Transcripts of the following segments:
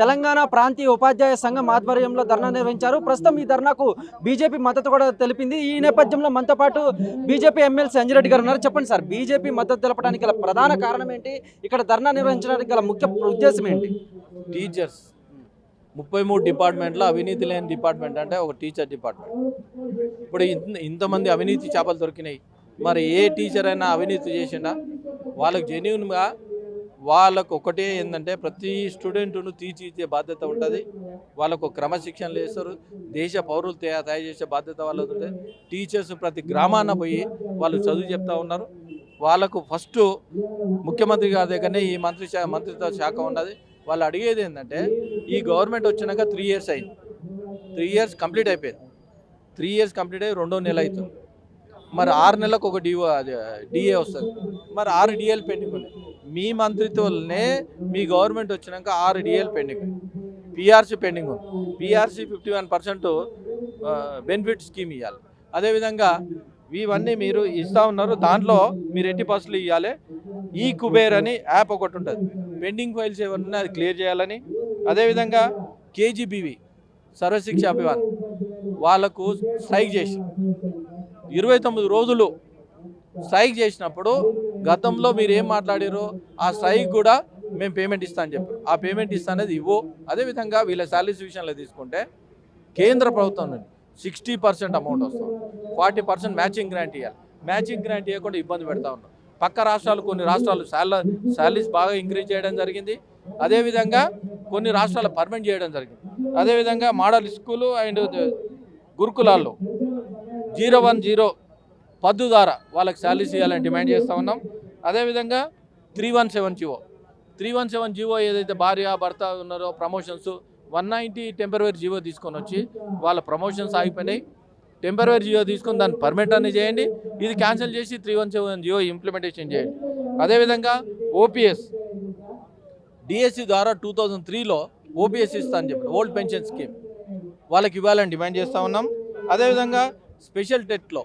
తెలంగాణ ప్రాంతీయ ఉపాధ్యాయ సంఘం ఆధ్వర్యంలో ధర్నా నిర్వహించారు. ప్రస్తుతం ఈ ధర్నాకు బీజేపీ మద్దతు కూడా తెలిపింది. ఈ నేపథ్యంలో మనతో పాటు బీజేపీ ఎమ్మెల్సీ అంజిరెడ్డి గారు ఉన్నారు. చెప్పండి సార్, బీజేపీ మద్దతు తెలపడానికి గల ప్రధాన కారణం ఏంటి? ఇక్కడ ధర్నా నిర్వహించడానికి గల ముఖ్య ఉద్దేశం ఏంటి? టీచర్స్ 33 డిపార్ట్మెంట్లో అవినీతి లేని డిపార్ట్మెంట్ అంటే ఒక టీచర్ డిపార్ట్మెంట్. ఇప్పుడు ఇంతమంది అవినీతి చేపలు దొరికినాయి. మరి ఏ టీచర్ అయినా అవినీతి చేసిండా? వాళ్ళకు జెన్యున్గా వాళ్ళకు ఒకటే ఏంటంటే ప్రతి స్టూడెంట్ను తీర్చిదిద్దే బాధ్యత ఉంటుంది. వాళ్ళకు క్రమశిక్షణలు వేస్తారు. దేశ పౌరులు తయారు చేసే బాధ్యత వాళ్ళది ఉంటుంది. టీచర్స్ ప్రతి గ్రామాన పోయి వాళ్ళు చదువు చెప్తా ఉన్నారు. వాళ్ళకు ఫస్ట్ ముఖ్యమంత్రి గారి దగ్గరనే ఈ మంత్రిత్వ శాఖ ఉన్నది. వాళ్ళు అడిగేది ఏంటంటే ఈ గవర్నమెంట్ వచ్చినాక 3 ఇయర్స్ అయింది. 3 ఇయర్స్ కంప్లీట్ అయిపోయింది. 3 ఇయర్స్ కంప్లీట్ అయ్యి 2వ నెల అవుతుంది. మరి 6 నెలలకు ఒక డిఏ వస్తుంది. మరి 6 డిఏలు పెండింగ్ ఉన్నాయి. మీ మంత్రిత్వనే మీ గవర్నమెంట్ వచ్చినాక 6 డిఏలు పెండింగ్ ఉంది. పిఆర్సీ పెండింగ్ ఉంది. పిఆర్సీ 51% బెనిఫిట్ స్కీమ్ ఇవ్వాలి. అదేవిధంగా ఇవన్నీ మీరు ఇస్తూ ఉన్నారు. దాంట్లో మీరు 80% ఇవ్వాలి. ఈ కుబేర్ అని యాప్ ఒకటి ఉంటుంది. పెండింగ్ ఫైల్స్ ఏమన్నా అది క్లియర్ చేయాలని. అదేవిధంగా కేజీబీవి సర్వశిక్ష అభియాన్ వాళ్ళకు స్ట్రైక్ చేసి 29 రోజులు స్ట్రైక్ చేసినప్పుడు గతంలో మీరు ఏం మాట్లాడారో ఆ స్ట్రైక్ కూడా మేము పేమెంట్ ఇస్తా అని చెప్పారు. ఆ పేమెంట్ ఇస్తా అనేది ఇవ్వో. అదేవిధంగా వీళ్ళ శాలరీస్ విషయంలో తీసుకుంటే కేంద్ర ప్రభుత్వం నుండి 60% అమౌంట్ వస్తుంది. 40% మ్యాచింగ్ గ్రాంట్ ఇవ్వాలి. మ్యాచింగ్ గ్రాంట్ ఇవ్వకుండా ఇబ్బంది పెడతా ఉన్నారు. పక్క రాష్ట్రాలు కొన్ని రాష్ట్రాలు శాలరీస్ బాగా ఇంక్రీజ్ చేయడం జరిగింది. అదేవిధంగా కొన్ని రాష్ట్రాలు పర్మనెంట్ చేయడం జరిగింది. అదేవిధంగా మోడల్ స్కూలు అండ్ గురుకులాల్లో 010 పద్దు ద్వారా వాళ్ళకి శాలరీస్ ఇవ్వాలని డిమాండ్ చేస్తూ ఉన్నాం. అదేవిధంగా 317 జీవో ఏదైతే భార్య భర్త ఉన్నారో ప్రమోషన్స్ 190 టెంపరరీ జీవో తీసుకొని వచ్చి వాళ్ళ ప్రమోషన్స్ ఆగిపోయినాయి. టెంపరరీ జియో తీసుకొని దాన్ని పర్మనెంట్ అని చేయండి. ఇది క్యాన్సిల్ చేసి 317 జియో ఇంప్లిమెంటేషన్ చేయండి. అదేవిధంగా ఓపీఎస్ డిఎస్సి ద్వారా 2003లో ఓపీఎస్ ఇస్తా అని చెప్పి ఓల్డ్ పెన్షన్ స్కీమ్ వాళ్ళకి ఇవ్వాలని డిమాండ్ చేస్తూ ఉన్నాం. అదేవిధంగా స్పెషల్ టెట్లో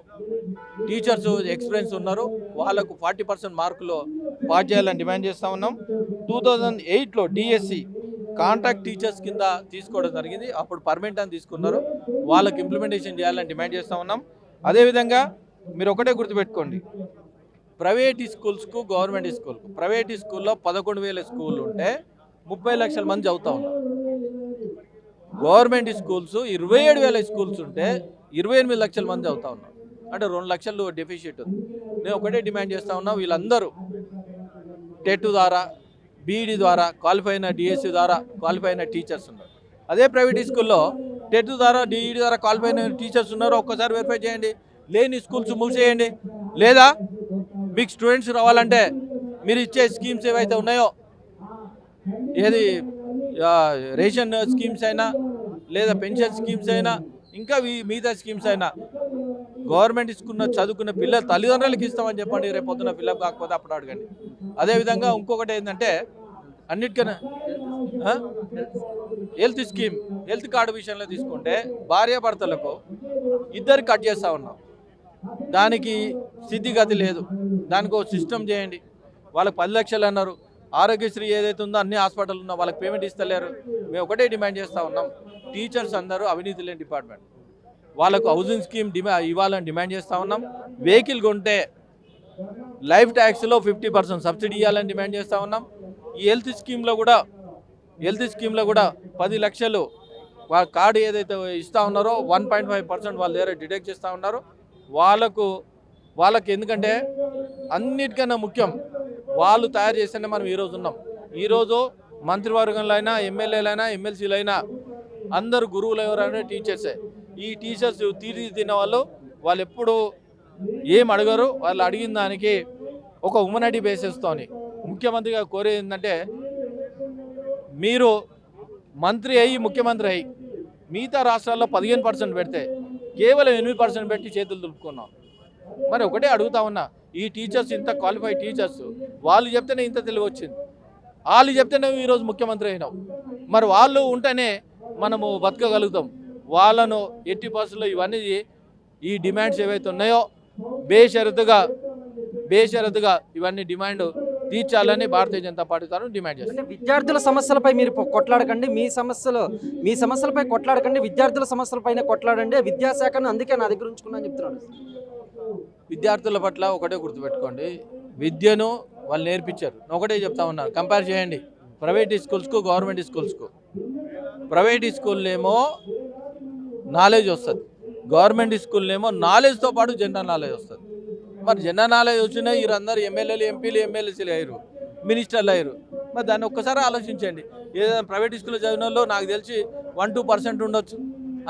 టీచర్స్ ఎక్స్పీరియన్స్ ఉన్నారు, వాళ్ళకు 40% మార్కులు పాస్ చేయాలని డిమాండ్ చేస్తూ ఉన్నాం. 2008లో డిఎస్సి కాంట్రాక్ట్ టీచర్స్ కింద తీసుకోవడం జరిగింది. అప్పుడు పర్మనెంట్ అని తీసుకున్నారు. వాళ్ళకి ఇంప్లిమెంటేషన్ చేయాలని డిమాండ్ చేస్తూ ఉన్నాం. అదేవిధంగా మీరు ఒకటే గుర్తుపెట్టుకోండి, ప్రైవేట్ స్కూల్స్కు గవర్నమెంట్ స్కూల్కు ప్రైవేట్ స్కూల్లో 11,000 స్కూళ్ళు ఉంటే 30 లక్షల మంది చదువుతూ ఉన్నారు. గవర్నమెంట్ స్కూల్స్ 27,000 స్కూల్స్ ఉంటే 28 లక్షల మంది చదువుతూ ఉన్నారు. అంటే 2 లక్షలు డెఫిషిట్ ఉంది. నేను ఒకటే డిమాండ్ చేస్తూ ఉన్నా, వీళ్ళందరూ టెట్ ద్వారా బీఈడి ద్వారా క్వాలిఫై అయిన డిఎస్సి ద్వారా క్వాలిఫై అయిన టీచర్స్ ఉన్నారు. అదే ప్రైవేట్ స్కూల్లో టెట్ ద్వారా డిఈడి ద్వారా క్వాలిఫై అయిన టీచర్స్ ఉన్నారు. ఒక్కసారి వెరిఫై చేయండి. లేని స్కూల్స్ మూసేయండి. లేదా మీకు స్టూడెంట్స్ రావాలంటే మీరు ఇచ్చే స్కీమ్స్ ఏవైతే ఉన్నాయో, ఏది రేషన్ స్కీమ్స్ అయినా లేదా పెన్షన్ స్కీమ్స్ అయినా ఇంకా మిగతా స్కీమ్స్ అయినా గవర్నమెంట్ చదువుకున్న పిల్లల తల్లిదండ్రులకి ఇస్తామని చెప్పండి. రేపు పొద్దున ఫిల్అప్ కాకపోతే అప్పుడు అడగండి. అదేవిధంగా ఇంకొకటి ఏంటంటే అన్నిటికన్నా హెల్త్ కార్డు విషయంలో తీసుకుంటే భార్యాభర్తలకు ఇద్దరు కట్ చేస్తూ ఉన్నాం. దానికి స్థితిగతి లేదు. దానికి ఒక సిస్టమ్ చేయండి. వాళ్ళకి 10 లక్షలు అన్నారు. ఆరోగ్యశ్రీ ఏదైతే ఉందో అన్ని హాస్పిటల్ ఉన్నా వాళ్ళకి పేమెంట్ ఇస్తలేరు. మేము ఒకటే డిమాండ్ చేస్తూ ఉన్నాం, టీచర్స్ అందరూ అవినీతి లేని డిపార్ట్మెంట్, వాళ్ళకు హౌసింగ్ స్కీమ్ ఇవ్వాలని డిమాండ్ చేస్తూ ఉన్నాం. వెహికల్ కొంటే లైఫ్ ట్యాక్స్లో 50% సబ్సిడీ ఇవ్వాలని డిమాండ్ చేస్తూ ఉన్నాం. ఈ హెల్త్ స్కీమ్లో కూడా 10 లక్షలు వాళ్ళ కార్డు ఏదైతే ఇస్తూ ఉన్నారో 1.5% వాళ్ళ దగ్గర డిడక్ట్ చేస్తూ ఉన్నారు. వాళ్ళకి ఎందుకంటే అన్నిటికన్నా ముఖ్యం వాళ్ళు తయారు చేస్తేనే మనం ఈరోజు ఉన్నాం. ఈరోజు మంత్రివర్గంలో అయినా ఎమ్మెల్యేలైనా ఎమ్మెల్సీలైనా అందరు గురువులు ఎవరైనా టీచర్సే. ఈ టీచర్స్ తీర్చిదిద్దిన వాళ్ళు ఎప్పుడు ఏం అడగరు. వాళ్ళు అడిగిన దానికి ఒక హ్యూమనిటీ బేసిస్తోని ముఖ్యమంత్రిగా కోరేది ఏంటంటే, మీరు మంత్రి అయ్యి ముఖ్యమంత్రి అయ్యి మిగతా రాష్ట్రాల్లో 15% పెడితే కేవలం 8% పెట్టి చేతులు దులుపుకున్నాం. మరి ఒకటే అడుగుతా ఉన్నా, ఈ టీచర్స్ ఇంత క్వాలిఫైడ్ టీచర్స్ వాళ్ళు చెప్తేనే ఇంత తెలివి వచ్చింది. వాళ్ళు చెప్తేనే ఈరోజు ముఖ్యమంత్రి అయినాం. మరి వాళ్ళు ఉంటేనే మనము బతకగలుగుతాం. వాళ్ళను 80% ఇవన్నీ ఈ డిమాండ్స్ ఏవైతే ఉన్నాయో బేషరతుగా ఇవన్నీ డిమాండ్ తీర్చాలని భారతీయ జనతా పార్టీ తరఫున డిమాండ్ చేస్తారు. అంటే విద్యార్థుల సమస్యలపై మీరు కొట్లాడకండి, మీ సమస్యలపై కొట్లాడకండి, విద్యార్థుల సమస్యలపైన కొట్లాడండి, విద్యాశాఖను అందుకే నా దగ్గర ఉంచుకున్నా అని చెప్తున్నాను. విద్యార్థుల పట్ల ఒకటే గుర్తుపెట్టుకోండి, విద్యను వాళ్ళు నేర్పించారు. ఒకటే చెప్తా ఉన్నారు, కంపేర్ చేయండి ప్రైవేట్ స్కూల్స్కు గవర్నమెంట్ స్కూల్స్కు. ప్రైవేట్ స్కూల్లేమో నాలెడ్జ్ వస్తుంది, గవర్నమెంట్ స్కూల్నేమో నాలెడ్జ్తో పాటు జనరల్ నాలెడ్జ్ వస్తుంది. మరి జనరల్ నాలెడ్జ్ వచ్చినా వీరందరూ ఎమ్మెల్యేలు ఎంపీలు ఎమ్మెల్యేసీలు అయ్యారు, మినిస్టర్లు అయ్యారు. మరి దాన్ని ఒక్కసారి ఆలోచించండి. ఏదైనా ప్రైవేట్ స్కూల్లో చదివిన వాళ్ళు నాకు తెలిసి 1-2% ఉండొచ్చు,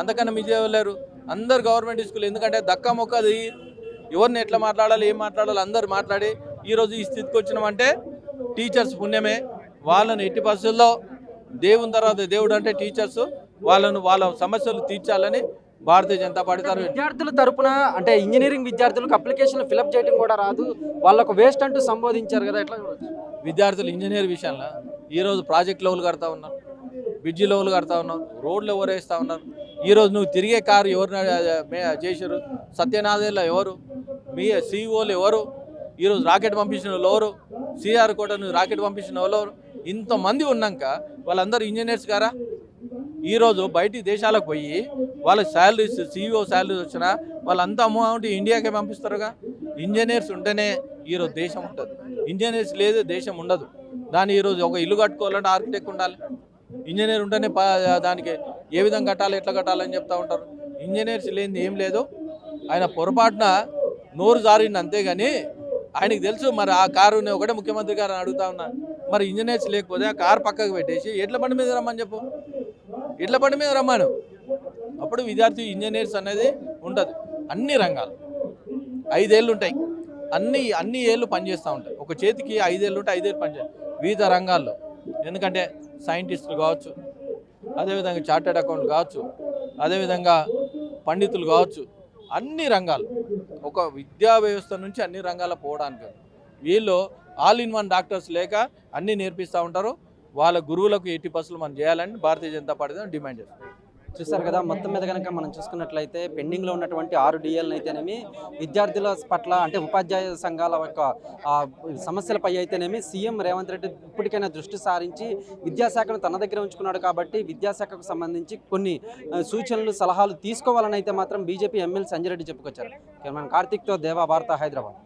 అంతకన్నా మీ చదవలేరు. అందరు గవర్నమెంట్ స్కూల్, ఎందుకంటే దక్కా మొక్కది ఎవరిని ఎట్లా మాట్లాడాలి ఏం మాట్లాడాలి అందరు మాట్లాడి ఈరోజు ఈ స్థితికి వచ్చినామంటే టీచర్స్ పుణ్యమే. వాళ్ళని ఎట్టి పరిస్థితుల్లో దేవుని తర్వాత దేవుడు అంటే టీచర్స్, వాళ్ళ సమస్యలు తీర్చాలని భారతీయ జనతా పార్టీ తరఫున. విద్యార్థుల తరపున అంటే ఇంజనీరింగ్ విద్యార్థులకు అప్లికేషన్లు ఫిలప్ చేయడం కూడా రాదు, వాళ్ళకు వేస్ట్ అంటూ సంబోధించారు కదా, ఎట్లా చూడొచ్చు? విద్యార్థులు ఇంజనీర్ విషయంలో ఈరోజు ప్రాజెక్ట్ లెవెల్ కడతా ఉన్నారు, బ్రిడ్జి లెవెల్ కడతా ఉన్నారు, రోడ్లు ఎవరు వేస్తూ ఉన్నారు. ఈరోజు నువ్వు తిరిగే కారు ఎవరు చేశారు? సత్యనాథేళ్ళ ఎవరు? మీ సిఇఓలు ఎవరు? ఈరోజు రాకెట్ పంపించిన వాళ్ళు ఎవరు? సిఆర్ కోట నువ్వు రాకెట్ పంపించిన వాళ్ళు ఎవరు? ఇంతమంది ఉన్నాక వాళ్ళందరూ ఇంజనీర్స్ గారా? ఈరోజు బయటి దేశాలకు పోయి వాళ్ళ శాలరీస్ సిఇఓ శాలరీస్ వచ్చినా వాళ్ళంతా అమౌంట్ ఇండియాకే పంపిస్తారుగా. ఇంజనీర్స్ ఉంటేనే ఈరోజు దేశం ఉంటుంది, ఇంజనీర్స్ లేదు దేశం ఉండదు. దాన్ని ఈరోజు ఒక ఇల్లు కట్టుకోవాలంటే ఆర్కిటెక్ట్ ఉండాలి, ఇంజనీర్ ఉంటేనే దానికి ఏ విధంగా కట్టాలి ఎట్లా కట్టాలని చెప్తూ ఉంటారు. ఇంజనీర్స్ లేనిది ఏం లేదు. ఆయన పొరపాటున నోరు జారింది అంతేగాని ఆయనకి తెలుసు. మరి ఆ కారు ఒకటే ముఖ్యమంత్రి గారు అడుగుతా ఉన్నా, మరి ఇంజనీర్స్ లేకపోతే ఆ కారు పక్కకు పెట్టేసి ఎడ్ల బండి మీద రమ్మని చెప్పు, ఎడ్ల బండి మీద రమ్మను. అప్పుడు విద్యార్థి ఇంజనీర్స్ అనేది ఉంటుంది. అన్ని రంగాలు 5 ఏళ్ళు ఉంటాయి, అన్ని ఏళ్ళు పనిచేస్తూ ఉంటాయి. ఒక చేతికి 5 ఏళ్ళు ఉంటే 5 ఏళ్ళు పనిచేస్తాయి వివిధ రంగాల్లో. ఎందుకంటే సైంటిస్టులు కావచ్చు, అదేవిధంగా చార్టెడ్ అకౌంట్ కావచ్చు, అదేవిధంగా పండితులు కావచ్చు, అన్ని రంగాలు ఒక విద్యా వ్యవస్థ నుంచి అన్ని రంగాల పోవడానికి. వీళ్ళు ఆల్ ఇన్ వన్ డాక్టర్స్ లేక అన్నీ నేర్పిస్తూ ఉంటారు. వాళ్ళ గురువులకు 80% మనం చేయాలని భారతీయ జనతా పార్టీ డిమాండ్ చేస్తారు. చూసారు కదా, మొత్తం మీద కనుక మనం చూసుకున్నట్లయితే పెండింగ్లో ఉన్నటువంటి 6 డిఎల్ని అయితేనేమి, విద్యార్థుల పట్ల అంటే ఉపాధ్యాయ సంఘాల యొక్క సమస్యలపై అయితేనేమి సీఎం రేవంత్ రెడ్డి ఇప్పటికైనా దృష్టి సారించి విద్యాశాఖను తన దగ్గర ఉంచుకున్నాడు. కాబట్టి విద్యాశాఖకు సంబంధించి కొన్ని సూచనలు సలహాలు తీసుకోవాలని అయితే మాత్రం బీజేపీ ఎమ్మెల్యే సంజయ్ రెడ్డి చెప్పుకొచ్చారు. కార్తీక్తో దేవా, వార్తా, హైదరాబాద్.